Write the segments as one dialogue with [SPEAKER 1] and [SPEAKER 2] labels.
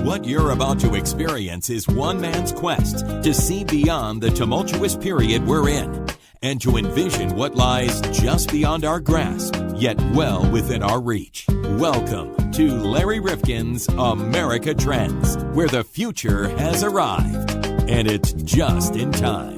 [SPEAKER 1] What you're about to experience is one man's quest to see beyond the tumultuous period we're in and to envision what lies just beyond our grasp, yet well within our reach. Welcome to Larry Rifkin's America Trends, where the future has arrived, and it's just in time.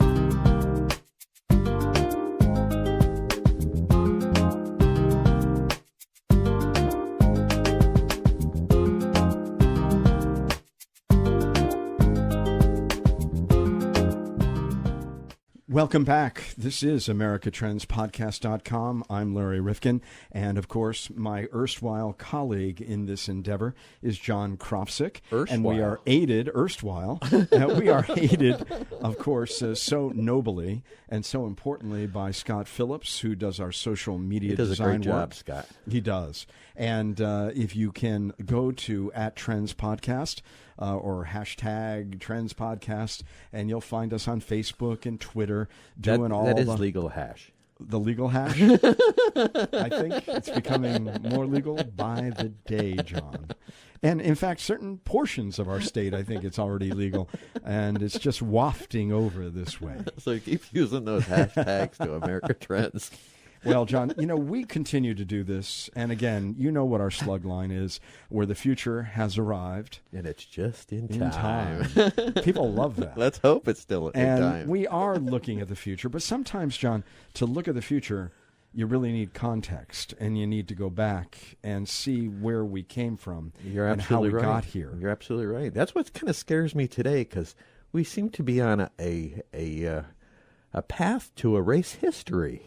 [SPEAKER 2] Welcome back. This is AmericaTrendsPodcast.com. I'm Larry Rifkin, and of course, my erstwhile colleague in this endeavor is John Krofsick. And we are aided, we are aided, of course, so nobly and so importantly by Scott Phillips, who does our social media design work. He does a great job,
[SPEAKER 3] Scott.
[SPEAKER 2] He does. And if you can go to @TrendsPodcast, or hashtag Trends Podcast, and you'll find us on Facebook and Twitter doing all
[SPEAKER 3] that is legal hash.
[SPEAKER 2] The legal hash? I think it's becoming more legal by the day, John. And in fact, certain portions of our state, I think it's already legal, and it's just wafting over this way.
[SPEAKER 3] So you keep using those hashtags to America Trends.
[SPEAKER 2] Well, John, we continue to do this. And again, you know what our slug line is, where the future has arrived.
[SPEAKER 3] And it's just in time.
[SPEAKER 2] People love that.
[SPEAKER 3] Let's hope it's still in time.
[SPEAKER 2] And we are looking at the future. But sometimes, John, to look at the future, you really need context. And you need to go back and see where we came from and how we got here.
[SPEAKER 3] You're absolutely right. That's what kind of scares me today, because we seem to be on a path to erase history.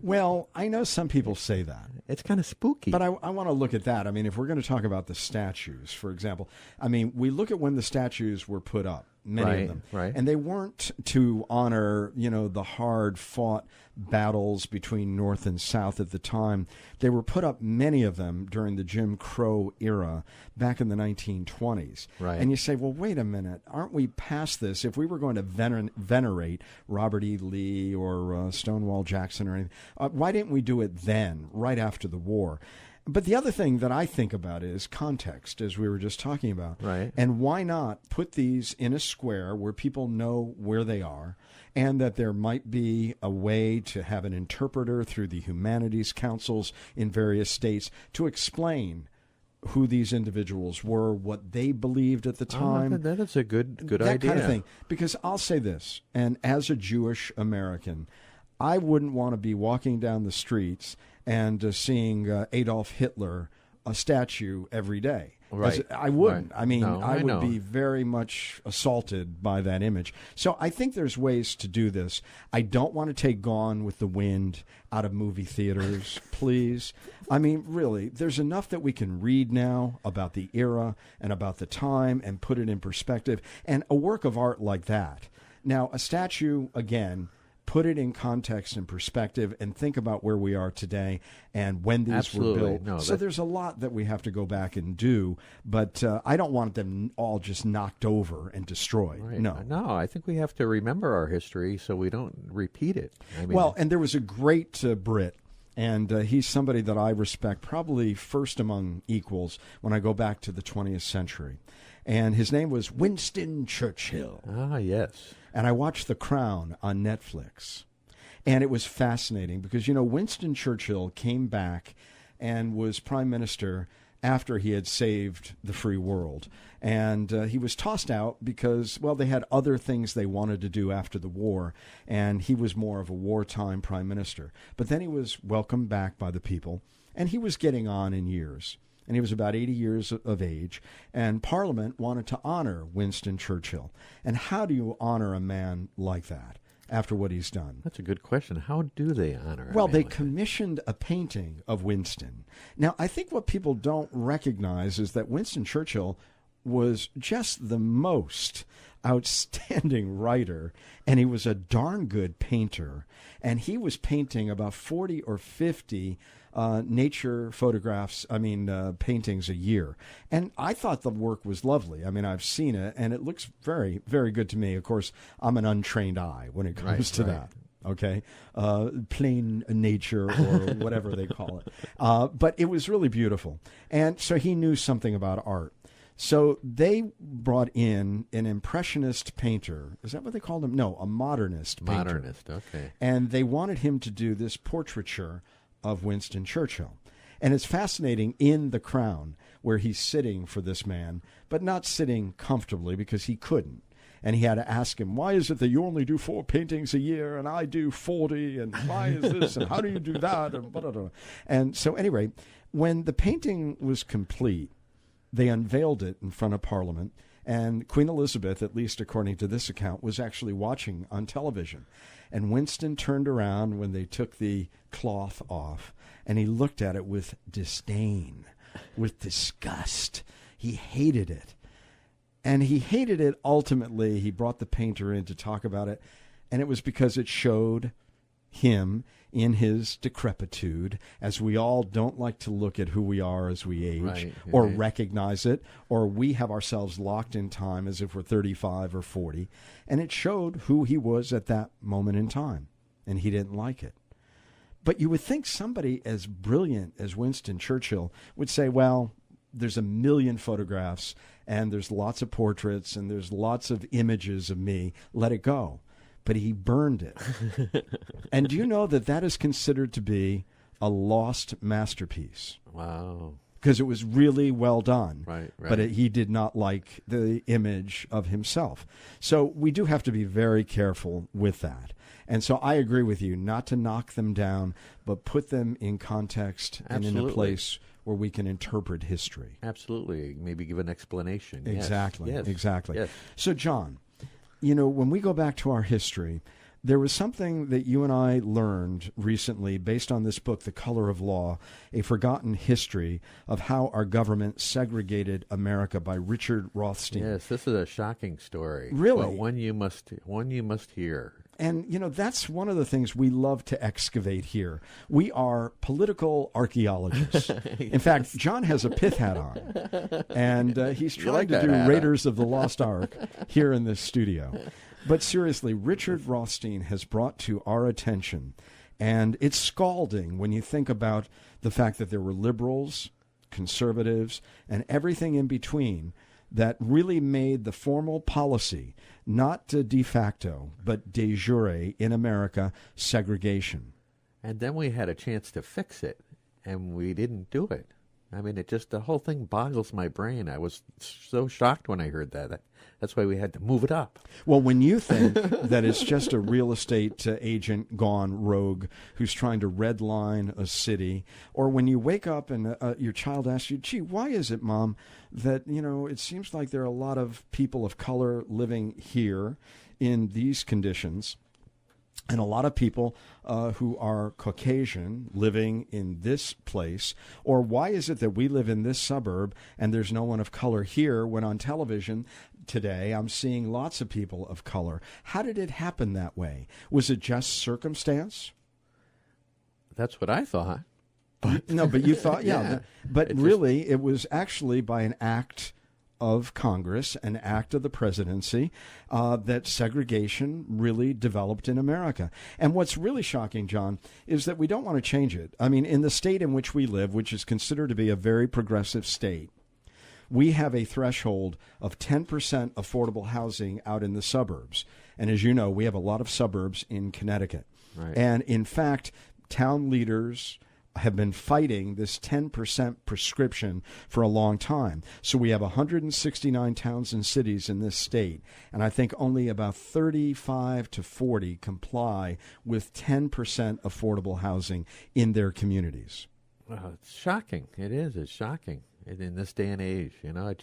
[SPEAKER 2] Well, I know some people say that.
[SPEAKER 3] It's kind of spooky.
[SPEAKER 2] But I want to look at that. I mean, if we're going to talk about the statues, for example, we look at when the statues were put up, many of them.
[SPEAKER 3] Right.
[SPEAKER 2] And they weren't to honor, the hard-fought battles between North and South at the time. They were put up, many of them, during the Jim Crow era back in the 1920s.
[SPEAKER 3] Right.
[SPEAKER 2] And you say, well, wait a minute, aren't we past this? If we were going to venerate Robert E. Lee or Stonewall Jackson or anything, why didn't we do it then, right after the war? But the other thing that I think about is context, as we were just talking about.
[SPEAKER 3] Right.
[SPEAKER 2] And why not put these in a square where people know where they are, and that there might be a way to have an interpreter through the humanities councils in various states to explain who these individuals were, what they believed at the time.
[SPEAKER 3] That is a good idea.
[SPEAKER 2] That kind of thing. Because I'll say this, and as a Jewish American, I wouldn't want to be walking down the streets and seeing Adolf Hitler, a statue, every day.
[SPEAKER 3] Right.
[SPEAKER 2] I wouldn't.
[SPEAKER 3] Right.
[SPEAKER 2] I would be very much assaulted by that image. So I think there's ways to do this. I don't want to take Gone with the Wind out of movie theaters, please. Really, there's enough that we can read now about the era and about the time and put it in perspective. And a work of art like that. Now, a statue, again, put it in context and perspective and think about where we are today and when these were built. So there's a lot that we have to go back and do, but I don't want them all just knocked over and destroyed.
[SPEAKER 3] Right.
[SPEAKER 2] No,
[SPEAKER 3] I think we have to remember our history so we don't repeat it.
[SPEAKER 2] And there was a great Brit, and he's somebody that I respect probably first among equals when I go back to the 20th century. And his name was Winston Churchill.
[SPEAKER 3] Ah, yes.
[SPEAKER 2] And I watched The Crown on Netflix. And it was fascinating because, Winston Churchill came back and was prime minister after he had saved the free world. And he was tossed out because, they had other things they wanted to do after the war. And he was more of a wartime prime minister. But then he was welcomed back by the people. And he was getting on in years. And he was about 80 years of age, and Parliament wanted to honor Winston Churchill. And how do you honor a man like that after what he's done?
[SPEAKER 3] That's a good question. How do they honor him?
[SPEAKER 2] Well, they commissioned a painting of Winston. Now, I think what people don't recognize is that Winston Churchill was just the most outstanding writer, and he was a darn good painter. And he was painting about 40 or 50 nature photographs, paintings a year. And I thought the work was lovely. I've seen it, and it looks very, very good to me. Of course, I'm an untrained eye when it comes to that. Okay, plain nature or whatever they call it. But it was really beautiful. And so he knew something about art. So they brought in an impressionist painter. Is that what they called him? No, a modernist painter.
[SPEAKER 3] Modernist, okay.
[SPEAKER 2] And they wanted him to do this portraiture of Winston Churchill. And it's fascinating in The Crown, where he's sitting for this man, but not sitting comfortably because he couldn't. And he had to ask him, why is it that you only do 4 paintings a year and I do 40? And why is this? And how do you do that? And blah, blah, blah. And so anyway, when the painting was complete, they unveiled it in front of Parliament. And Queen Elizabeth, at least according to this account, was actually watching on television. And Winston turned around when they took the cloth off, and he looked at it with disdain, with disgust. He hated it. And he hated it ultimately. He brought the painter in to talk about it, and it was because it showed him in his decrepitude, as we all don't like to look at who we are as we age,
[SPEAKER 3] right,
[SPEAKER 2] or
[SPEAKER 3] right.
[SPEAKER 2] recognize it, or we have ourselves locked in time as if we're 35 or 40. And it showed who he was at that moment in time, and he didn't like it. But you would think somebody as brilliant as Winston Churchill would say, well, there's a million photographs, and there's lots of portraits, and there's lots of images of me. Let it go. But he burned it. And do you know that that is considered to be a lost masterpiece?
[SPEAKER 3] Wow.
[SPEAKER 2] Because it was really well done.
[SPEAKER 3] Right.
[SPEAKER 2] But he did not like the image of himself. So we do have to be very careful with that. And so I agree with you, not to knock them down, but put them in context and in a place where we can interpret history.
[SPEAKER 3] Absolutely. Maybe give an explanation.
[SPEAKER 2] Exactly.
[SPEAKER 3] Yes.
[SPEAKER 2] Exactly.
[SPEAKER 3] Yes.
[SPEAKER 2] So, John, you know, when we go back to our history, there was something that you and I learned recently based on this book, The Color of Law, A Forgotten History of How Our Government Segregated America by Richard Rothstein.
[SPEAKER 3] Yes, this is a shocking story.
[SPEAKER 2] Really?
[SPEAKER 3] But one you must hear.
[SPEAKER 2] And, you know, that's one of the things we love to excavate here. We are political archaeologists. In fact, John has a pith hat on, and he's trying to do Raiders of the Lost Ark here in this studio. But seriously, Richard Rothstein has brought to our attention, and it's scalding when you think about the fact that there were liberals, conservatives, and everything in between that really made the formal policy, not de facto, but de jure in America, segregation.
[SPEAKER 3] And then we had a chance to fix it, and we didn't do it. I mean, the whole thing boggles my brain. I was so shocked when I heard that. That's why we had to move it up.
[SPEAKER 2] Well, when you think that it's just a real estate agent gone rogue who's trying to redline a city, or when you wake up and your child asks you, gee, why is it, Mom, that, you know, it seems like there are a lot of people of color living here in these conditions, and a lot of people who are Caucasian living in this place? Or why is it that we live in this suburb and there's no one of color here when on television today I'm seeing lots of people of color? How did it happen that way? Was it just circumstance?
[SPEAKER 3] That's what I thought.
[SPEAKER 2] No, but you thought, yeah. But really, it was actually by an act of Congress, an act of the presidency, that segregation really developed in America. And what's really shocking, John, is that we don't want to change it. I mean, in the state in which we live, which is considered to be a very progressive state, we have a threshold of 10% affordable housing out in the suburbs. And as you know, we have a lot of suburbs in Connecticut.
[SPEAKER 3] Right.
[SPEAKER 2] And in fact, town leaders have been fighting this 10% prescription for a long time. So we have 169 towns and cities in this state, and I think only about 35 to 40 comply with 10% affordable housing in their communities.
[SPEAKER 3] Well, it's shocking. It is. It's shocking in this day and age. You know,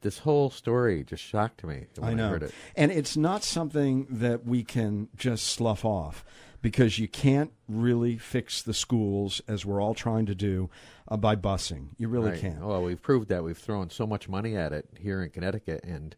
[SPEAKER 3] this whole story just shocked me when I heard it.
[SPEAKER 2] And it's not something that we can just slough off, because you can't really fix the schools, as we're all trying to do, by busing. You really can't.
[SPEAKER 3] Well, we've proved that. We've thrown so much money at it here in Connecticut, and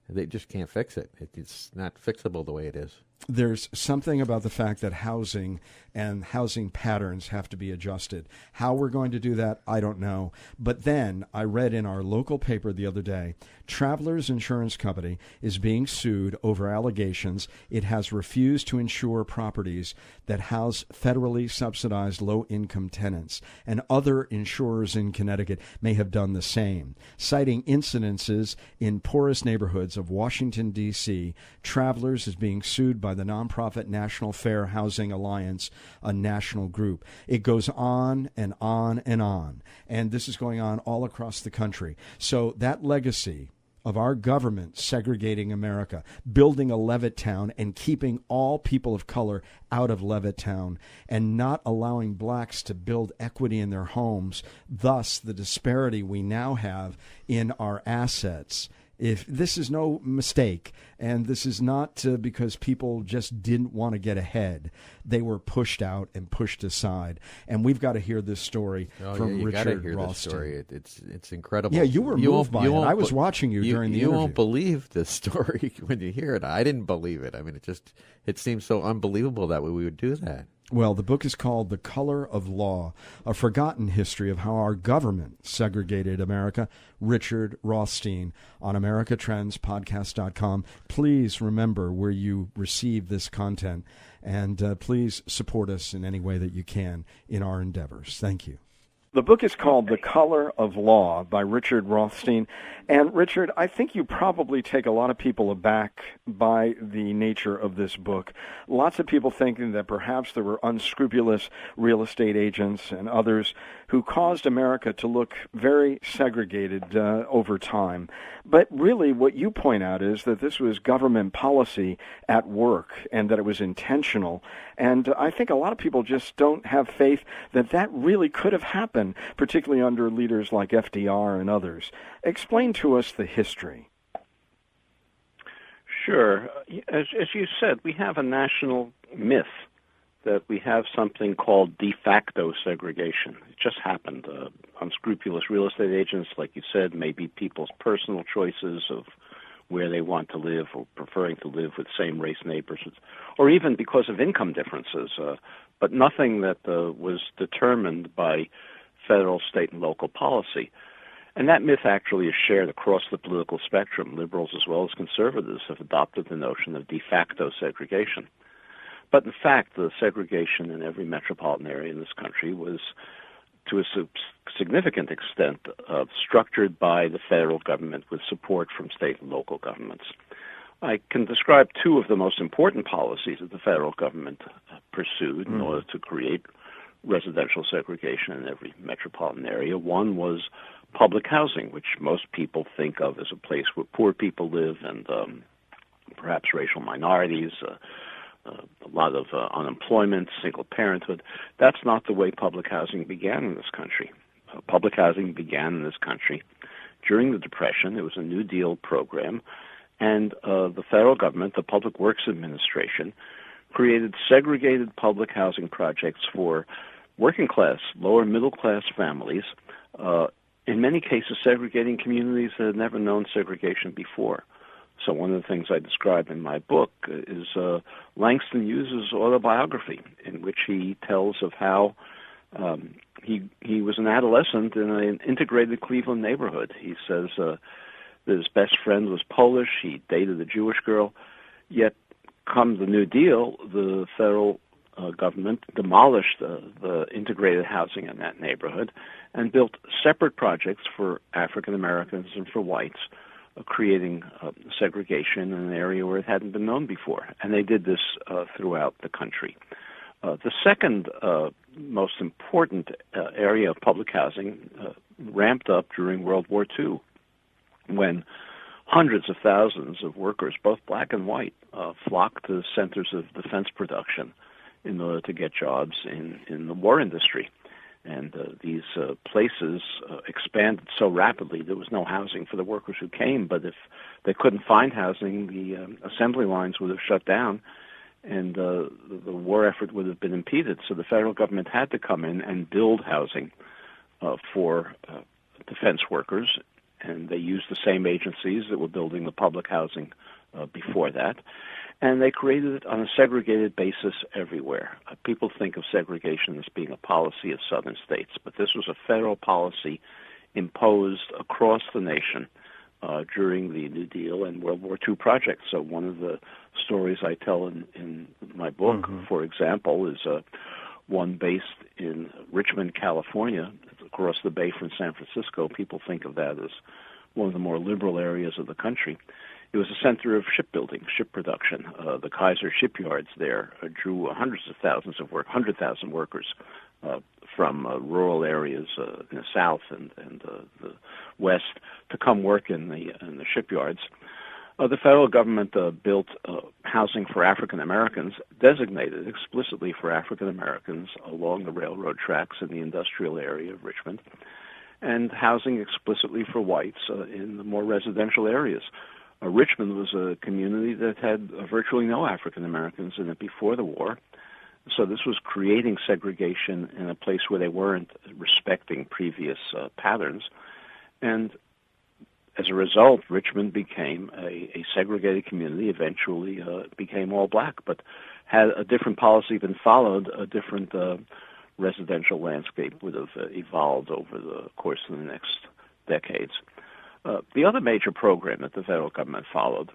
[SPEAKER 3] They just can't fix it. It's not fixable the way it is.
[SPEAKER 2] There's something about the fact that housing and housing patterns have to be adjusted. How we're going to do that, I don't know. But then I read in our local paper the other day, Travelers Insurance Company is being sued over allegations it has refused to insure properties that house federally subsidized low-income tenants, and other insurers in Connecticut may have done the same. Citing incidences in poorest neighborhoods of Washington, D.C., Travelers is being sued by the nonprofit National Fair Housing Alliance, a national group. It goes on and on and on, and this is going on all across the country. So that legacy of our government segregating America, building a Levittown and keeping all people of color out of Levittown, and not allowing blacks to build equity in their homes, thus the disparity we now have in our assets. If this is no mistake, and this is not because people just didn't want to get ahead, they were pushed out and pushed aside. And we've got to hear this story from Richard Rothstein.
[SPEAKER 3] Story. It's incredible.
[SPEAKER 2] Yeah, you were moved by it. I was watching you during the interview.
[SPEAKER 3] You won't believe this story when you hear it. I didn't believe it. I mean, it seems so unbelievable that we would do that.
[SPEAKER 2] Well, the book is called The Color of Law, A Forgotten History of How Our Government Segregated America. Richard Rothstein on AmericaTrendsPodcast.com. Please remember where you receive this content, and please support us in any way that you can in our endeavors. Thank you. The book is called The Color of Law by Richard Rothstein. And Richard, I think you probably take a lot of people aback by the nature of this book. Lots of people thinking that perhaps there were unscrupulous real estate agents and others who caused America to look very segregated over time. But really what you point out is that this was government policy at work and that it was intentional. And I think a lot of people just don't have faith that that really could have happened, particularly under leaders like FDR and others. Explain to us the history.
[SPEAKER 4] Sure. As you said, we have a national myth that we have something called de facto segregation. It just happened. Unscrupulous real estate agents, like you said, may be people's personal choices of where they want to live or preferring to live with same-race neighbors, or even because of income differences, but nothing that was determined by federal, state, and local policy. And that myth actually is shared across the political spectrum. Liberals as well as conservatives have adopted the notion of de facto segregation. But in fact, the segregation in every metropolitan area in this country was, to a significant extent, structured by the federal government with support from state and local governments. I can describe two of the most important policies that the federal government pursued in order to create residential segregation in every metropolitan area. One was public housing, which most people think of as a place where poor people live and perhaps racial minorities, a lot of unemployment, single parenthood. That's not the way public housing began in this country. Public housing began in this country during the Depression. It was a New Deal program, and the federal government, the Public Works Administration, created segregated public housing projects for working class, lower middle class families, in many cases segregating communities that had never known segregation before. So one of the things I describe in my book is Langston Hughes' autobiography, in which he tells of how he was an adolescent in an integrated Cleveland neighborhood. He says that his best friend was Polish, he dated a Jewish girl, yet come the New Deal, the federal government demolished the integrated housing in that neighborhood and built separate projects for African Americans and for whites, creating segregation in an area where it hadn't been known before. And they did this throughout the country. The second most important area of public housing ramped up during World War II, when hundreds of thousands of workers, both black and white, flocked to centers of defense production in order to get jobs in the war industry. And these places expanded so rapidly there was no housing for the workers who came. But if they couldn't find housing, the assembly lines would have shut down, and the war effort would have been impeded. So the federal government had to come in and build housing for defense workers and they used the same agencies that were building the public housing before that. And they created it on a segregated basis everywhere. People think of segregation as being a policy of southern states, but this was a federal policy imposed across the nation during the New Deal and World War II projects. So one of the stories I tell in my book, for example, is one based in Richmond, California, across the bay from San Francisco. People think of that as one of the more liberal areas of the country. It was a center of shipbuilding, ship production. The Kaiser shipyards there drew hundreds of thousands of 100,000 workers from rural areas in the south and the west to come work in the shipyards. The federal government built housing for African Americans, designated explicitly for African Americans along the railroad tracks in the industrial area of Richmond, and housing explicitly for whites in the more residential areas. Richmond was a community that had virtually no African Americans in it before the war. So this was creating segregation in a place where they weren't respecting previous patterns. And as a result, Richmond became a segregated community, eventually became all black, but had a different policy been followed, a different residential landscape would have evolved over the course of the next decades. The other major program that the federal government followed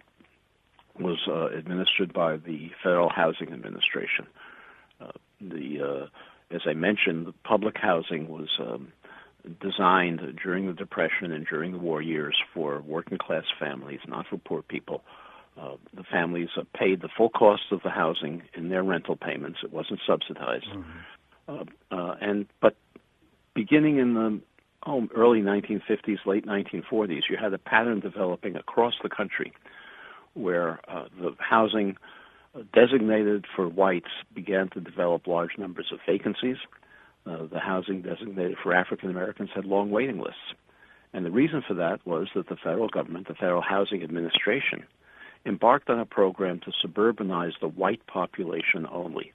[SPEAKER 4] was administered by the Federal Housing Administration. As I mentioned, the public housing was designed during the Depression and during the war years for working-class families, not for poor people. The families paid the full cost of the housing in their rental payments. It wasn't subsidized. But beginning in the early 1950s, late 1940s, you had a pattern developing across the country where the housing designated for whites began to develop large numbers of vacancies. The housing designated for African Americans had long waiting lists. And the reason for that was that the federal government, the Federal Housing Administration, embarked on a program to suburbanize the white population only.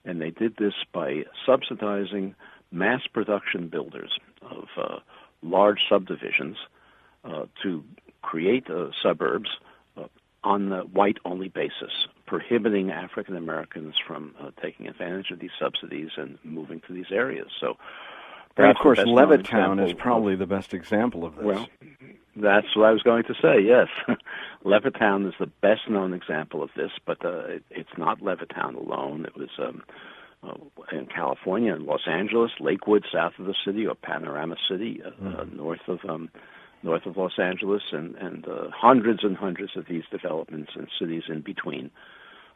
[SPEAKER 4] And they did this by subsidizing mass production builders of large subdivisions to create suburbs on the white-only basis, prohibiting African Americans from taking advantage of these subsidies and moving to these areas. So,
[SPEAKER 2] and of course, Levittown is probably the best example of this.
[SPEAKER 4] Well, that's what I was going to say, yes. Levittown is the best-known example of this, but it's not Levittown alone. It was in California, in Los Angeles, Lakewood, south of the city, or Panorama City, north of Los Angeles, and hundreds and hundreds of these developments and cities in between.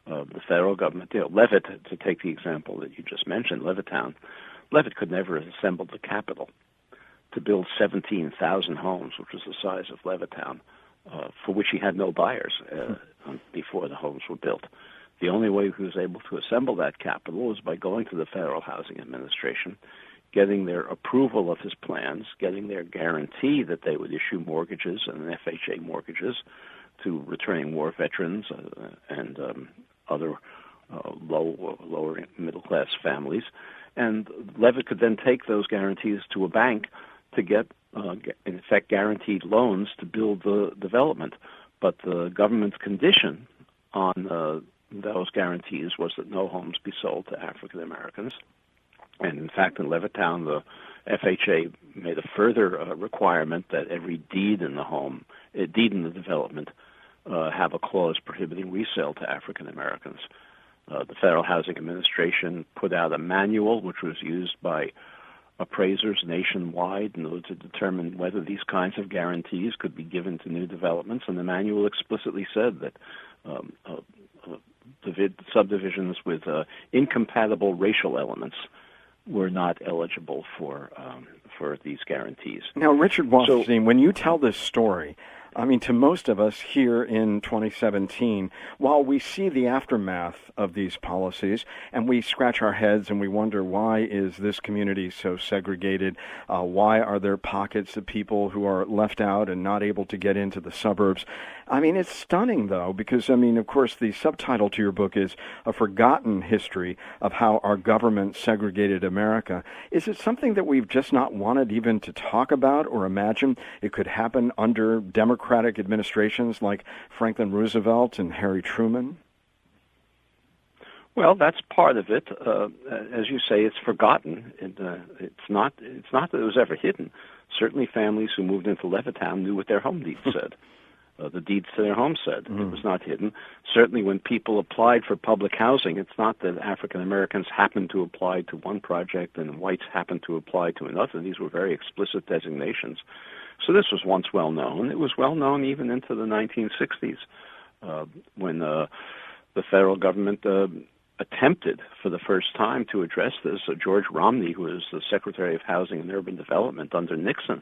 [SPEAKER 4] The federal government, Levitt, to take the example that you just mentioned, Levittown, Levitt could never have assembled the capital to build 17,000 homes, which was the size of Levittown, for which he had no buyers before the homes were built. The only way he was able to assemble that capital was by going to the Federal Housing Administration, getting their approval of his plans, getting their guarantee that they would issue mortgages and FHA mortgages to returning war veterans and other lower middle-class families. And Levitt could then take those guarantees to a bank to get, in effect, guaranteed loans to build the development. But the government's condition on those guarantees was that no homes be sold to African Americans. And in fact, in Levittown, the FHA made a further requirement that every deed in the development, have a clause prohibiting resale to African Americans. The Federal Housing Administration put out a manual which was used by appraisers nationwide in order to determine whether these kinds of guarantees could be given to new developments. And the manual explicitly said that subdivisions with incompatible racial elements were not eligible for these guarantees.
[SPEAKER 2] Now, Richard Rothstein, when you tell this story, I mean, to most of us here in 2017, while we see the aftermath of these policies and we scratch our heads and we wonder, why is this community so segregated? Why are there pockets of people who are left out and not able to get into the suburbs? I mean, it's stunning, though, because, I mean, of course, the subtitle to your book is A Forgotten History of How Our Government Segregated America. Is it something that we've just not wanted even to talk about or imagine it could happen under Democratic administrations like Franklin Roosevelt and Harry Truman?
[SPEAKER 4] Well, that's part of it. As you say, it's forgotten. It's not that it was ever hidden. Certainly families who moved into Levittown knew what their home deeds said. The deeds to their home said. It was not hidden. Certainly when people applied for public housing, it's not that African Americans happened to apply to one project and whites happened to apply to another. These were very explicit designations. So this was once well known. It was well known even into the 1960s when the federal government attempted for the first time to address this. George Romney, who was the Secretary of Housing and Urban Development under Nixon,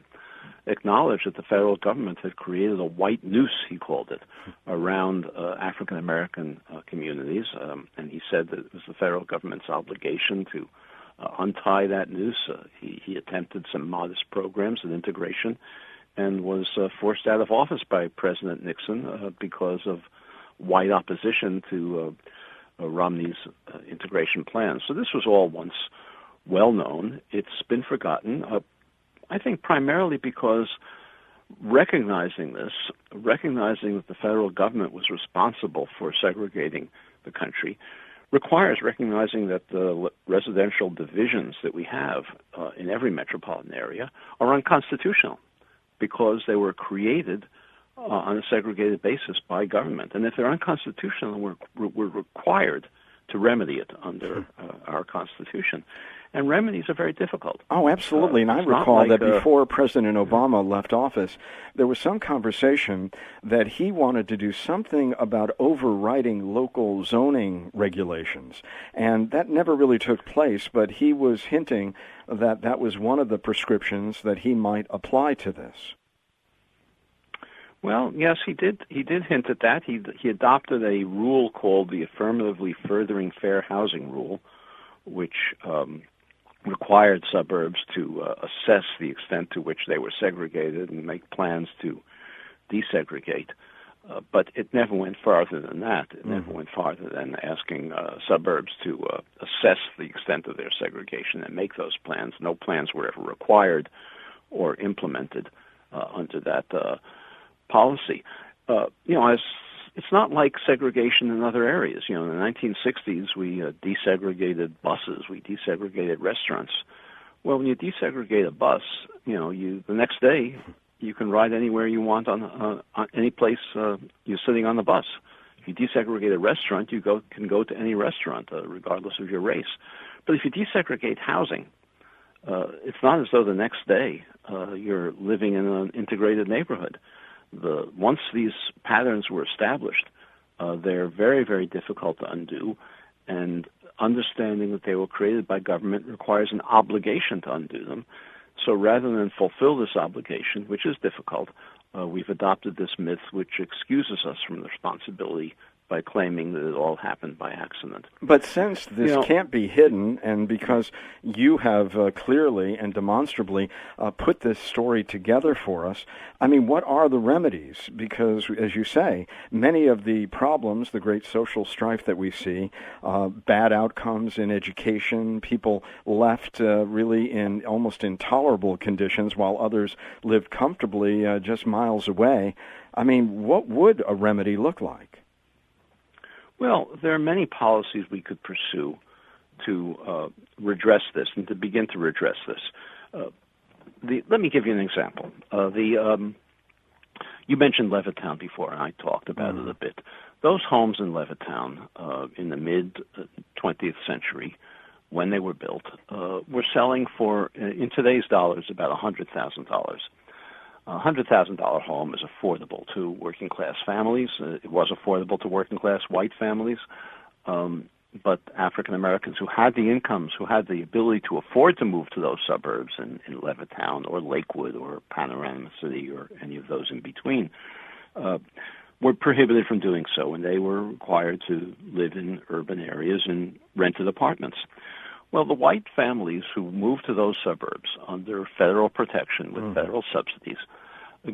[SPEAKER 4] acknowledged that the federal government had created a white noose, he called it, around African American communities, and he said that it was the federal government's obligation to untie that noose. He attempted some modest programs of integration and was forced out of office by President Nixon because of white opposition to Romney's integration plan. So this was all once well known. It's been forgotten. I think primarily because recognizing that the federal government was responsible for segregating the country requires recognizing that the residential divisions that we have in every metropolitan area are unconstitutional because they were created on a segregated basis by government. And if they're unconstitutional, we're required to remedy it under our Constitution. And remedies are very difficult.
[SPEAKER 2] Oh, absolutely. And I recall that before President Obama left office, there was some conversation that he wanted to do something about overriding local zoning regulations. And that never really took place, but he was hinting that that was one of the prescriptions that he might apply to this.
[SPEAKER 4] Well, yes, he did. He did hint at that. He adopted a rule called the Affirmatively Furthering Fair Housing Rule, which required suburbs to assess the extent to which they were segregated and make plans to desegregate. But it never went farther than that. It never went farther than asking suburbs to assess the extent of their segregation and make those plans. No plans were ever required or implemented under that policy. It's not like segregation in other areas. In the 1960s, we desegregated buses, we desegregated restaurants. Well, when you desegregate a bus, the next day you can ride anywhere you want on any place you're sitting on the bus. If you desegregate a restaurant, you can go to any restaurant, regardless of your race. But if you desegregate housing, it's not as though the next day you're living in an integrated neighborhood. Once these patterns were established, they're very, very difficult to undo, and understanding that they were created by government requires an obligation to undo them. So rather than fulfill this obligation, which is difficult, we've adopted this myth which excuses us from the responsibility by claiming that it all happened by accident.
[SPEAKER 2] But since this can't be hidden, and because you have clearly and demonstrably put this story together for us, I mean, what are the remedies? Because, as you say, many of the problems, the great social strife that we see, bad outcomes in education, people left really in almost intolerable conditions while others lived comfortably just miles away. I mean, what would a remedy look like?
[SPEAKER 4] Well, there are many policies we could pursue to redress this and to begin to redress this. Let me give you an example. You mentioned Levittown before, and I talked about it a bit. Those homes in Levittown in the mid-20th century, when they were built, were selling for, in today's dollars, about $100,000. A $100,000 home is affordable to working-class families. It was affordable to working-class white families. but African Americans who had the incomes, who had the ability to afford to move to those suburbs in Levittown or Lakewood or Panorama City or any of those in between, were prohibited from doing so, and they were required to live in urban areas in rented apartments. Well, the white families who moved to those suburbs under federal protection with federal subsidies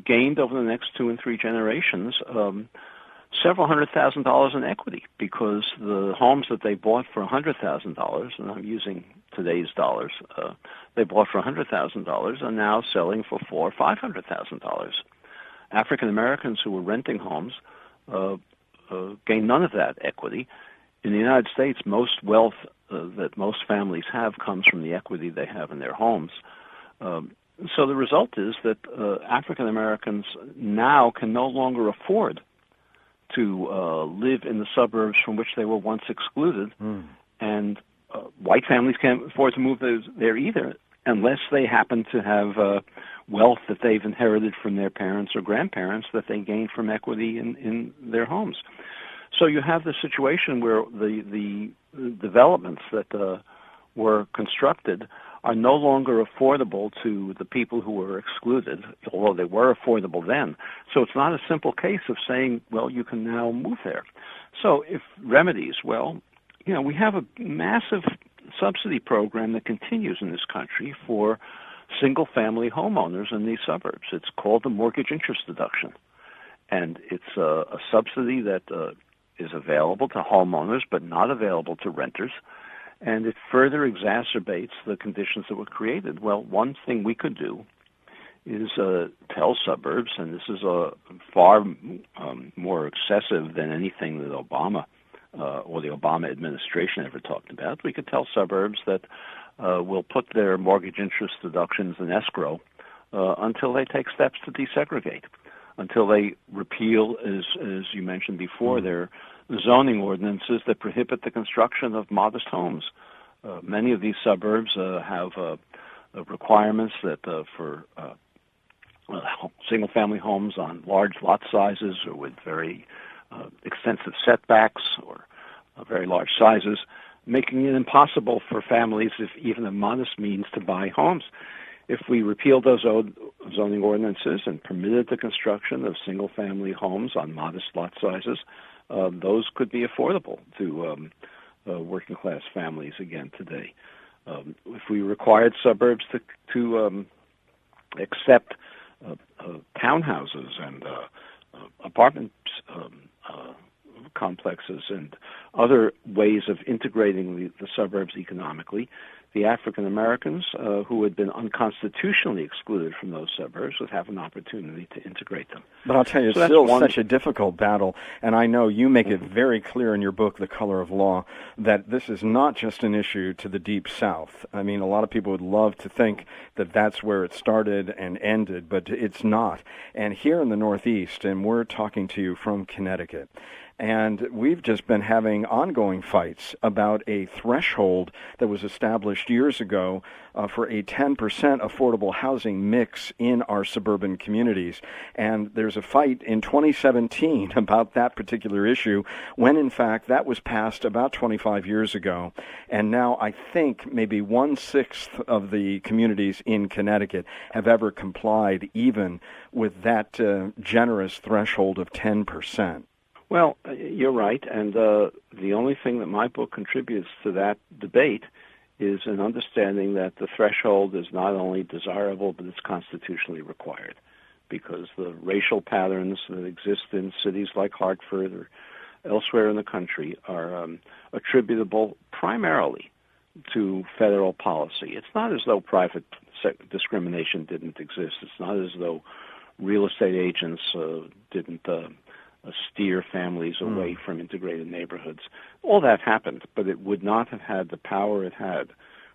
[SPEAKER 4] gained over the next 2 and 3 generations several $100,000 in equity, because the homes that they bought for $100,000, and I'm using today's dollars, they bought for $100,000 are now selling for $400,000 or $500,000. African Americans who were renting homes gained none of that equity. In the United States, most wealth that most families have comes from the equity they have in their homes. So the result is that African Americans now can no longer afford to live in the suburbs from which they were once excluded, and white families can't afford to move there either, unless they happen to have wealth that they've inherited from their parents or grandparents that they gained from equity in their homes. So you have this situation where the developments that were constructed are no longer affordable to the people who were excluded, although they were affordable then. So it's not a simple case of saying, well, you can now move there. So if remedies, well, we have a massive subsidy program that continues in this country for single-family homeowners in these suburbs. It's called the mortgage interest deduction, and it's a subsidy that is available to homeowners but not available to renters, and it further exacerbates the conditions that were created. Well, one thing we could do is tell suburbs, and this is far more excessive than anything that Obama or the Obama administration ever talked about. We could tell suburbs that we'll put their mortgage interest deductions in escrow until they take steps to desegregate, until they repeal, as you mentioned before, their zoning ordinances that prohibit the construction of modest homes. Many of these suburbs have requirements that for single-family homes on large lot sizes or with very extensive setbacks or very large sizes, making it impossible for families, if even of modest means, to buy homes. If we repealed those zoning ordinances and permitted the construction of single-family homes on modest lot sizes, those could be affordable to working-class families again today. If we required suburbs to accept townhouses and apartment complexes and other ways of integrating the suburbs economically, the African Americans who had been unconstitutionally excluded from those suburbs would have an opportunity to integrate them.
[SPEAKER 2] But I'll tell you, it's still such a difficult battle, and I know you make it very clear in your book, The Color of Law, that this is not just an issue to the Deep South. I mean, a lot of people would love to think that that's where it started and ended, but it's not. And here in the Northeast, and we're talking to you from Connecticut, and we've just been having ongoing fights about a threshold that was established years ago for a 10% affordable housing mix in our suburban communities. And there's a fight in 2017 about that particular issue, when in fact that was passed about 25 years ago. And now I think maybe 1/6 of the communities in Connecticut have ever complied even with that generous threshold of 10%.
[SPEAKER 4] Well, you're right, and the only thing that my book contributes to that debate is an understanding that the threshold is not only desirable, but it's constitutionally required, because the racial patterns that exist in cities like Hartford or elsewhere in the country are attributable primarily to federal policy. It's not as though private discrimination didn't exist. It's not as though real estate agents didn't steer families away from integrated neighborhoods. All that happened, but it would not have had the power it had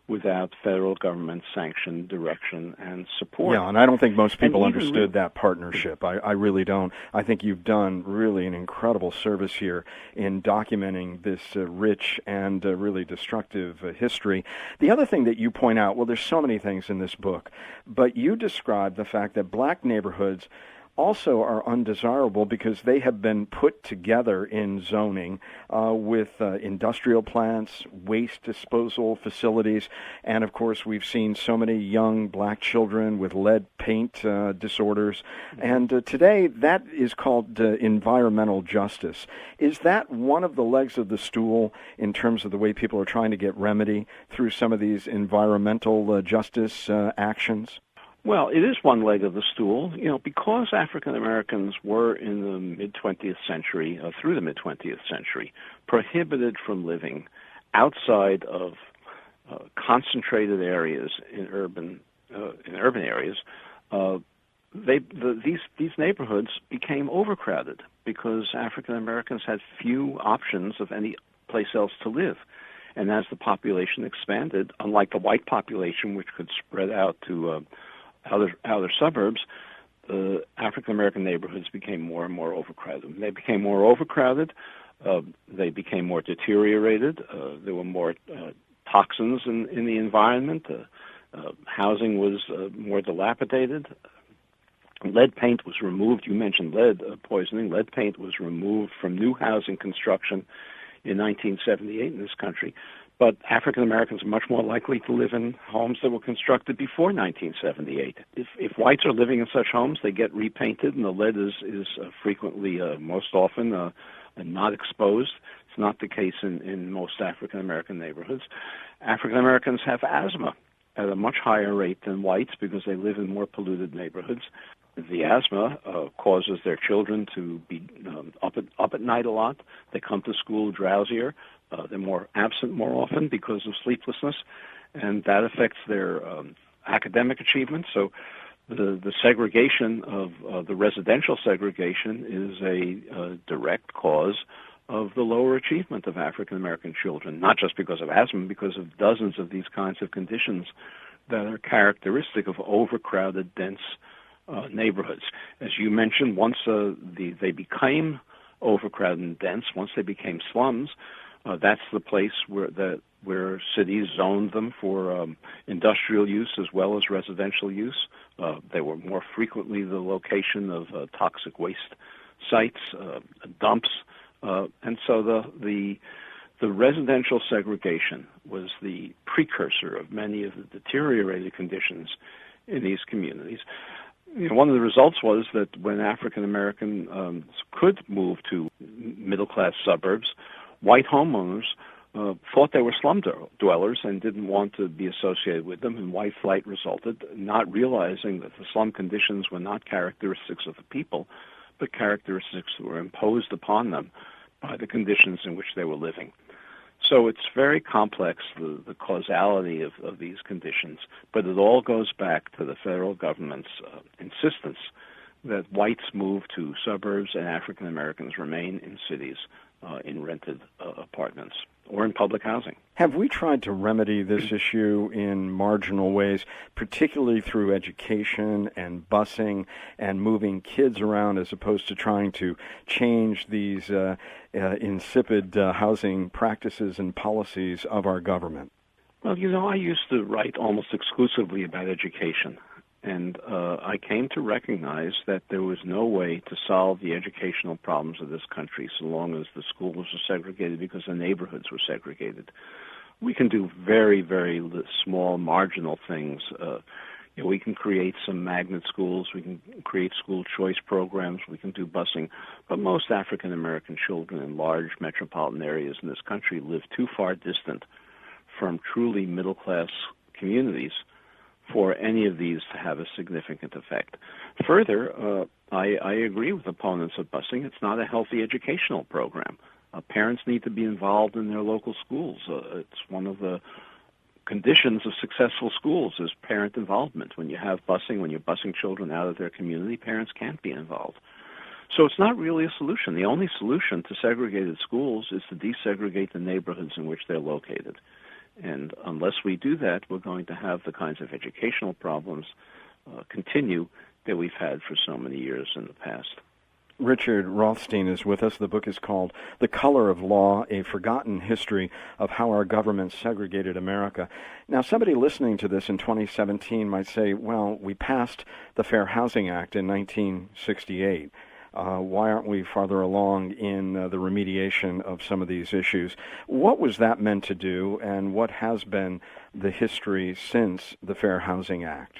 [SPEAKER 4] without federal government sanction, direction, and support.
[SPEAKER 2] Yeah, and I don't think most people understood that partnership. I really don't. I think you've done really an incredible service here in documenting this rich and really destructive history. The other thing that you point out, well, there's so many things in this book, but you describe the fact that black neighborhoods also are undesirable because they have been put together in zoning with industrial plants, waste disposal facilities, and of course we've seen so many young black children with lead paint disorders. And today that is called environmental justice. Is that one of the legs of the stool in terms of the way people are trying to get remedy through some of these environmental justice actions?
[SPEAKER 4] Well, it is one leg of the stool, because African Americans were in the mid-20th century, through the mid-20th century, prohibited from living outside of concentrated areas in urban areas. These neighborhoods became overcrowded because African Americans had few options of any place else to live. And as the population expanded, unlike the white population, which could spread out to outer suburbs, the African American neighborhoods became more and more overcrowded. They became more overcrowded. They became more deteriorated. There were more toxins in the environment. Housing was more dilapidated. Lead paint was removed. You mentioned lead poisoning. Lead paint was removed from new housing construction in 1978 in this country. But African Americans are much more likely to live in homes that were constructed before 1978. If whites are living in such homes, they get repainted, and the lead is frequently, most often, not exposed. It's not the case in most African American neighborhoods. African Americans have asthma at a much higher rate than whites because they live in more polluted neighborhoods. The asthma causes their children to be up at night a lot. They come to school drowsier. They're more absent more often because of sleeplessness, and that affects their academic achievement. So the segregation of the residential segregation is a direct cause of the lower achievement of African American children, not just because of asthma, because of dozens of these kinds of conditions that are characteristic of overcrowded, dense neighborhoods. As you mentioned, once they became overcrowded and dense, once they became slums, that's the place where cities zoned them for industrial use as well as residential use. They were more frequently the location of toxic waste sites, dumps, and so the residential segregation was the precursor of many of the deteriorated conditions in these communities. One of the results was that when African Americans could move to middle-class suburbs, white homeowners thought they were slum dwellers and didn't want to be associated with them, and white flight resulted, not realizing that the slum conditions were not characteristics of the people, but characteristics that were imposed upon them by the conditions in which they were living. So it's very complex, the causality of these conditions, but it all goes back to the federal government's insistence that whites move to suburbs and African Americans remain in cities in rented apartments or in public housing.
[SPEAKER 2] Have we tried to remedy this issue in marginal ways, particularly through education and busing and moving kids around as opposed to trying to change these insipid housing practices and policies of our government?
[SPEAKER 4] Well, I used to write almost exclusively about education. And I came to recognize that there was no way to solve the educational problems of this country so long as the schools were segregated because the neighborhoods were segregated. We can do very, very small, marginal things. We can create some magnet schools. We can create school choice programs. We can do busing. But most African American children in large metropolitan areas in this country live too far distant from truly middle-class communities for any of these to have a significant effect. Further, I agree with opponents of busing. It's not a healthy educational program. Parents need to be involved in their local schools. It's one of the conditions of successful schools is parent involvement. When you have busing, when you're busing children out of their community, parents can't be involved. So it's not really a solution. The only solution to segregated schools is to desegregate the neighborhoods in which they're located. And unless we do that, we're going to have the kinds of educational problems continue that we've had for so many years in the past.
[SPEAKER 2] Richard Rothstein is with us. The book is called The Color of Law, A Forgotten History of How Our Government Segregated America. Now, somebody listening to this in 2017 might say, well, we passed the Fair Housing Act in 1968. Why aren't we farther along in the remediation of some of these issues? What was that meant to do, and what has been the history since the Fair Housing Act?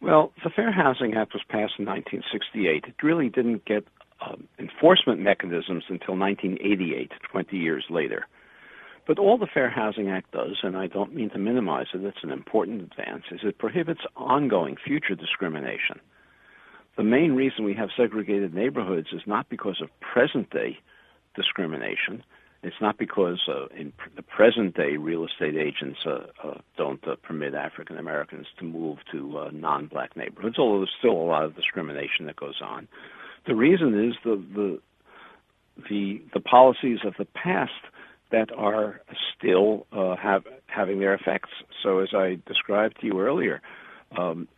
[SPEAKER 4] Well, the Fair Housing Act was passed in 1968. It really didn't get enforcement mechanisms until 1988, 20 years later. But all the Fair Housing Act does, and I don't mean to minimize it, it's an important advance, is it prohibits ongoing future discrimination. The main reason we have segregated neighborhoods is not because of present-day discrimination. It's not because in the present-day real estate agents don't permit African Americans to move to non-black neighborhoods, although there's still a lot of discrimination that goes on. The reason is the policies of the past that are still having their effects. So as I described to you earlier,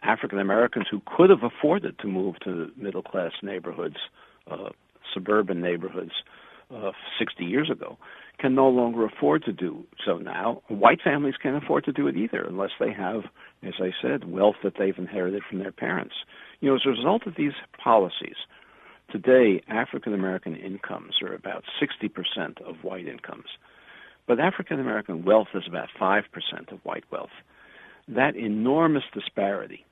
[SPEAKER 4] African Americans who could have afforded to move to middle-class neighborhoods, suburban neighborhoods, 60 years ago, can no longer afford to do so now. White families can't afford to do it either unless they have, as I said, wealth that they've inherited from their parents. You know, as a result of these policies, today African American incomes are about 60% of white incomes, but African American wealth is about 5% of white wealth. That enormous disparity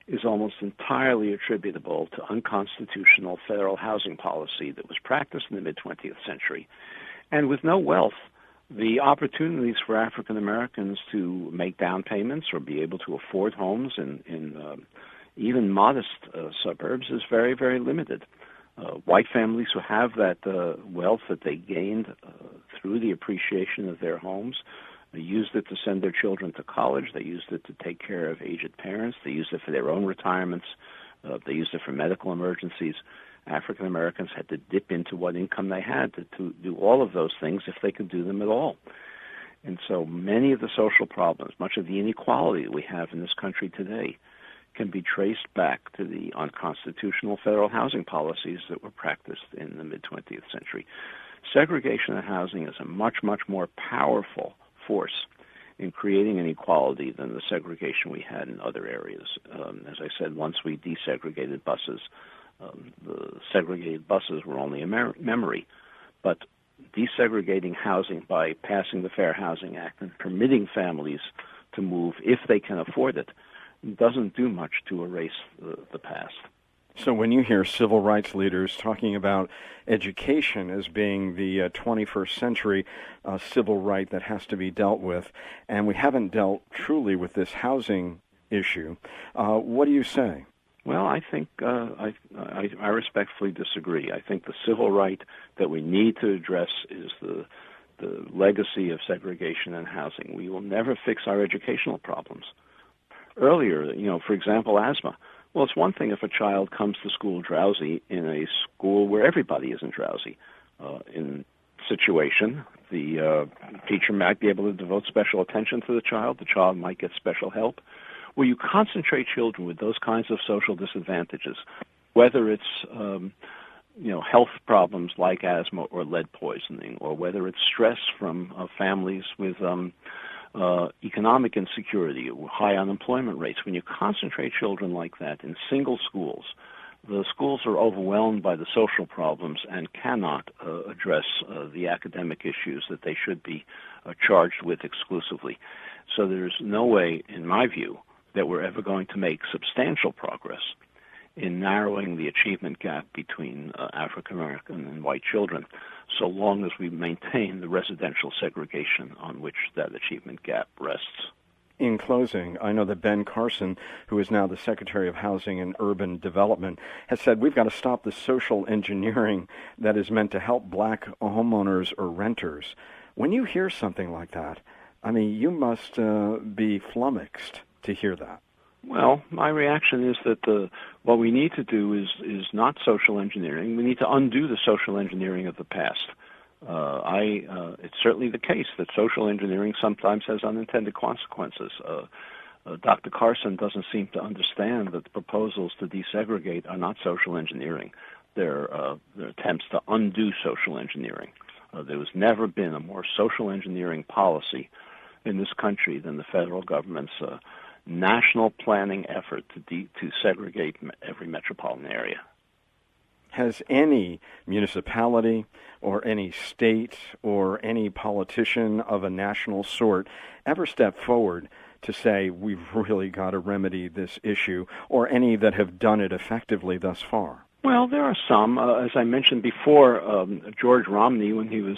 [SPEAKER 4] is almost entirely attributable to unconstitutional federal housing policy that was practiced in the mid-20th century. And with no wealth, the opportunities for African Americans to make down payments or be able to afford homes in even modest suburbs is very, very limited. White families who have that wealth that they gained through the appreciation of their homes, they used it to send their children to college. They used it to take care of aged parents. They used it for their own retirements. They used it for medical emergencies. African Americans had to dip into what income they had to do all of those things if they could do them at all. And so many of the social problems, much of the inequality that we have in this country today, can be traced back to the unconstitutional federal housing policies that were practiced in the mid-20th century. Segregation of housing is a much, much more powerful force in creating inequality than the segregation we had in other areas. As I said, once we desegregated buses, the segregated buses were only a memory. But desegregating housing by passing the Fair Housing Act and permitting families to move if they can afford it doesn't do much to erase the past.
[SPEAKER 2] So when you hear civil rights leaders talking about education as being the 21st century civil right that has to be dealt with, and we haven't dealt truly with this housing issue, what do you say?
[SPEAKER 4] Well, I think I respectfully disagree. I think the civil right that we need to address is the legacy of segregation and housing. We will never fix our educational problems. Earlier, for example, asthma. Well, it's one thing if a child comes to school drowsy in a school where everybody isn't drowsy. In situation, the teacher might be able to devote special attention to the child might get special help. Where you concentrate children with those kinds of social disadvantages, whether it's health problems like asthma or lead poisoning, or whether it's stress from families with economic insecurity or high unemployment rates, when you concentrate children like that in single schools, the schools are overwhelmed by the social problems and cannot address the academic issues that they should be charged with exclusively. So there's no way, in my view, that we're ever going to make substantial progress in narrowing the achievement gap between African American and white children, so long as we maintain the residential segregation on which that achievement gap rests.
[SPEAKER 2] In closing, I know that Ben Carson, who is now the Secretary of Housing and Urban Development, has said we've got to stop the social engineering that is meant to help black homeowners or renters. When you hear something like that, I mean, you must be flummoxed to hear that.
[SPEAKER 4] Well, my reaction is that what we need to do is not social engineering. We need to undo the social engineering of the past. It's certainly the case that social engineering sometimes has unintended consequences. Dr. Carson doesn't seem to understand that the proposals to desegregate are not social engineering. their attempts to undo social engineering. There has never been a more social engineering policy in this country than the federal government's national planning effort to segregate every metropolitan area.
[SPEAKER 2] Has any municipality or any state or any politician of a national sort ever stepped forward to say we've really got to remedy this issue, or any that have done it effectively thus far?
[SPEAKER 4] Well, there are some. As I mentioned before, George Romney, when he was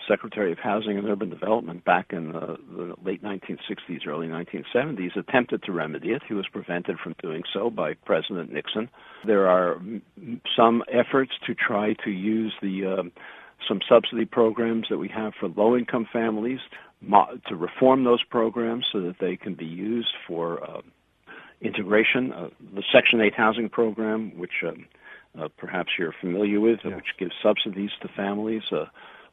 [SPEAKER 4] Secretary of Housing and Urban Development back in the late 1960s, early 1970s, attempted to remedy it. He was prevented from doing so by President Nixon. There are some efforts to try to use some subsidy programs that we have for low-income families to reform those programs so that they can be used for integration. The Section 8 housing program, which perhaps you're familiar with,
[SPEAKER 2] yes,
[SPEAKER 4] which gives subsidies to families,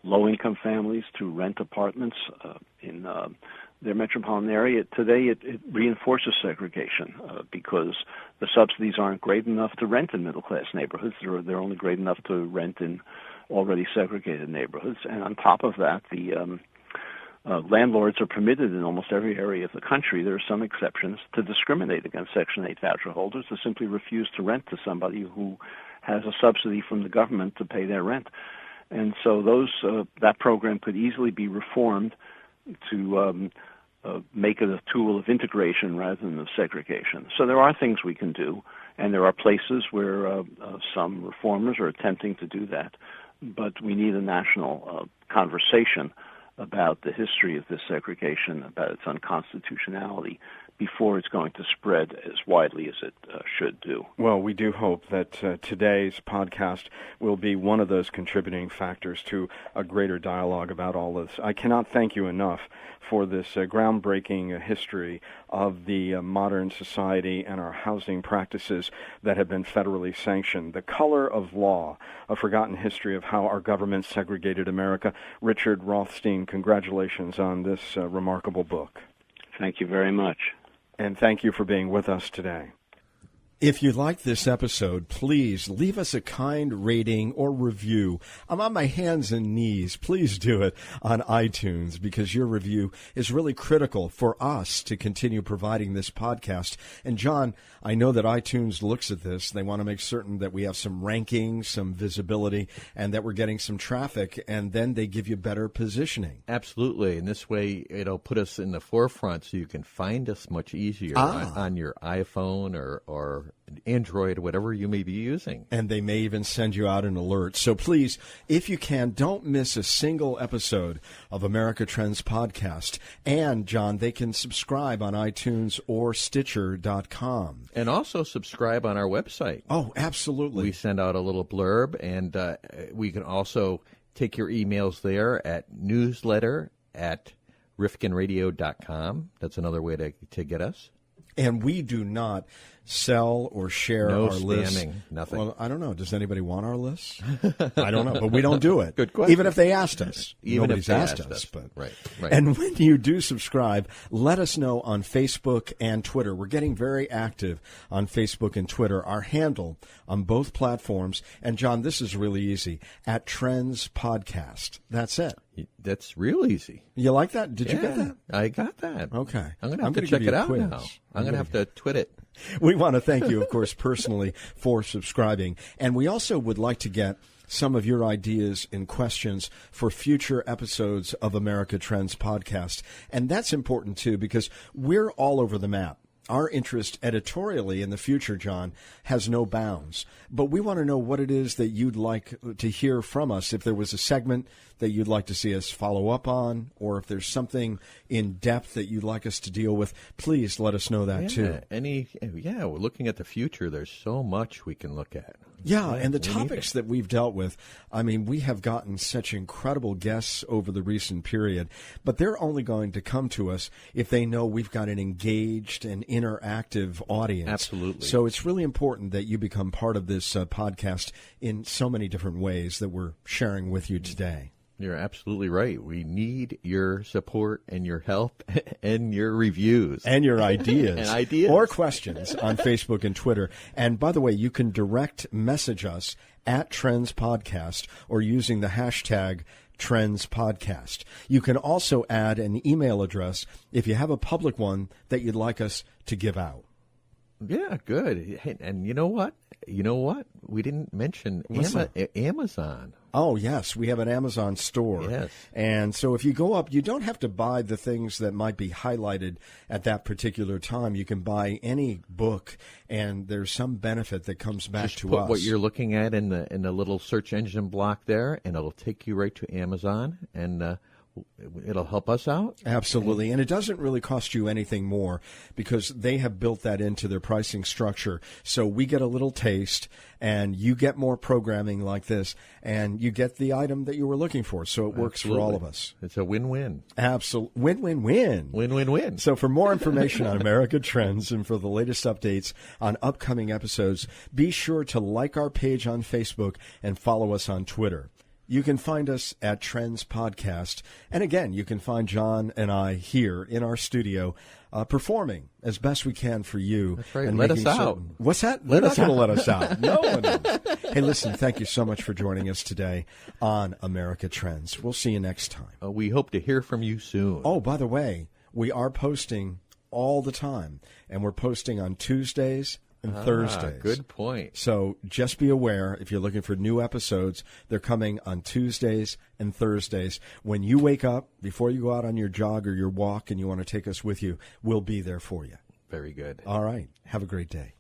[SPEAKER 4] low-income families, to rent apartments in their metropolitan area. Today, it reinforces segregation because the subsidies aren't great enough to rent in middle-class neighborhoods. They're only great enough to rent in already segregated neighborhoods. And on top of that, the landlords are permitted in almost every area of the country. There are some exceptions to discriminate against Section 8 voucher holders, to simply refuse to rent to somebody who has a subsidy from the government to pay their rent. And so that program could easily be reformed to make it a tool of integration rather than of segregation. So there are things we can do, and there are places where some reformers are attempting to do that. But we need a national conversation about the history of this segregation, about its unconstitutionality, before it's going to spread as widely as it should do.
[SPEAKER 2] Well, we do hope that today's podcast will be one of those contributing factors to a greater dialogue about all this. I cannot thank you enough for this groundbreaking history of the modern society and our housing practices that have been federally sanctioned. The Color of Law, a forgotten history of how our government segregated America. Richard Rothstein, congratulations on this remarkable book.
[SPEAKER 4] Thank you very much.
[SPEAKER 2] And thank you for being with us today. If you like this episode, please leave us a kind rating or review. I'm on my hands and knees. Please do it on iTunes, because your review is really critical for us to continue providing this podcast. And John, I know that iTunes looks at this. They want to make certain that we have some ranking, some visibility, and that we're getting some traffic, and then they give you better positioning.
[SPEAKER 3] Absolutely. And this way it'll put us in the forefront so you can find us much easier on your iPhone or Android, whatever you may be using.
[SPEAKER 2] And they may even send you out an alert. So please, if you can, don't miss a single episode of America Trends Podcast. And, John, they can subscribe on iTunes or Stitcher.com.
[SPEAKER 3] And also subscribe on our website.
[SPEAKER 2] Oh, absolutely.
[SPEAKER 3] We send out a little blurb, and we can also take your emails there at newsletter@rifkinradio.com. That's another way to get us.
[SPEAKER 2] And we do not sell or share
[SPEAKER 3] no
[SPEAKER 2] our list.
[SPEAKER 3] Spamming, nothing.
[SPEAKER 2] Well, I don't know. Does anybody want our list? I don't know, but we don't do it.
[SPEAKER 3] Good question.
[SPEAKER 2] Even if they asked us.
[SPEAKER 3] Even
[SPEAKER 2] Nobody's
[SPEAKER 3] if they
[SPEAKER 2] asked us. But
[SPEAKER 3] right.
[SPEAKER 2] And when you do subscribe, let us know on Facebook and Twitter. We're getting very active on Facebook and Twitter. Our handle on both platforms, and John, this is really easy, @Trends Podcast. That's it.
[SPEAKER 3] That's real easy.
[SPEAKER 2] You like that? Did you get that?
[SPEAKER 3] I got that.
[SPEAKER 2] Okay.
[SPEAKER 3] I'm going to have to
[SPEAKER 2] give
[SPEAKER 3] check
[SPEAKER 2] you
[SPEAKER 3] it
[SPEAKER 2] a
[SPEAKER 3] out
[SPEAKER 2] quiz.
[SPEAKER 3] now. I'm going to have to twit it.
[SPEAKER 2] We want to thank you, of course, personally for subscribing. And we also would like to get some of your ideas and questions for future episodes of America Trends Podcast. And that's important, too, because we're all over the map. Our interest editorially in the future, John, has no bounds. But we want to know what it is that you'd like to hear from us. If there was a segment that you'd like to see us follow up on, or if there's something in depth that you'd like us to deal with, please let us know that, too.
[SPEAKER 3] We're looking at the future. There's so much we can look at.
[SPEAKER 2] Yeah, and the topics that we've dealt with, I mean, we have gotten such incredible guests over the recent period, but they're only going to come to us if they know we've got an engaged and interactive audience.
[SPEAKER 3] Absolutely.
[SPEAKER 2] So it's really important that you become part of this podcast in so many different ways that we're sharing with you today.
[SPEAKER 3] You're absolutely right. We need your support and your help and your reviews.
[SPEAKER 2] And your ideas.
[SPEAKER 3] And ideas.
[SPEAKER 2] Or questions on Facebook and Twitter. And by the way, you can direct message us at Trends Podcast or using the hashtag Trends Podcast. You can also add an email address if you have a public one that you'd like us to give out.
[SPEAKER 3] Yeah, good. Hey, and you know what? We didn't mention Amazon.
[SPEAKER 2] Oh, yes. We have an Amazon store.
[SPEAKER 3] Yes.
[SPEAKER 2] And so if you go up, you don't have to buy the things that might be highlighted at that particular time. You can buy any book, and there's some benefit that comes back
[SPEAKER 3] Just
[SPEAKER 2] to
[SPEAKER 3] put
[SPEAKER 2] us.
[SPEAKER 3] what you're looking at in the little search engine block there, and it'll take you right to Amazon, and it'll help us out.
[SPEAKER 2] Absolutely. And it doesn't really cost you anything more because they have built that into their pricing structure. So we get a little taste and you get more programming like this and you get the item that you were looking for. So it works for all of us.
[SPEAKER 3] It's a win-win.
[SPEAKER 2] Absolutely. Win-win-win.
[SPEAKER 3] Win-win-win.
[SPEAKER 2] So for more information on America Trends and for the latest updates on upcoming episodes, be sure to like our page on Facebook and follow us on Twitter. You can find us at Trends Podcast. And again, you can find John and I here in our studio performing as best we can for you.
[SPEAKER 3] That's right.
[SPEAKER 2] And
[SPEAKER 3] Let us
[SPEAKER 2] making
[SPEAKER 3] out.
[SPEAKER 2] What's that?
[SPEAKER 3] Let
[SPEAKER 2] They're
[SPEAKER 3] us
[SPEAKER 2] not going to
[SPEAKER 3] out.
[SPEAKER 2] let us out. No one is. Hey, listen, thank you so much for joining us today on America Trends. We'll see you next time.
[SPEAKER 3] We hope to hear from you soon.
[SPEAKER 2] Oh, by the way, we are posting all the time. And we're posting on Tuesdays and Thursdays.
[SPEAKER 3] Good point.
[SPEAKER 2] So just be aware, if you're looking for new episodes, they're coming on Tuesdays and Thursdays. When you wake up, before you go out on your jog or your walk and you want to take us with you, we'll be there for you.
[SPEAKER 3] Very good.
[SPEAKER 2] All right. Have a great day.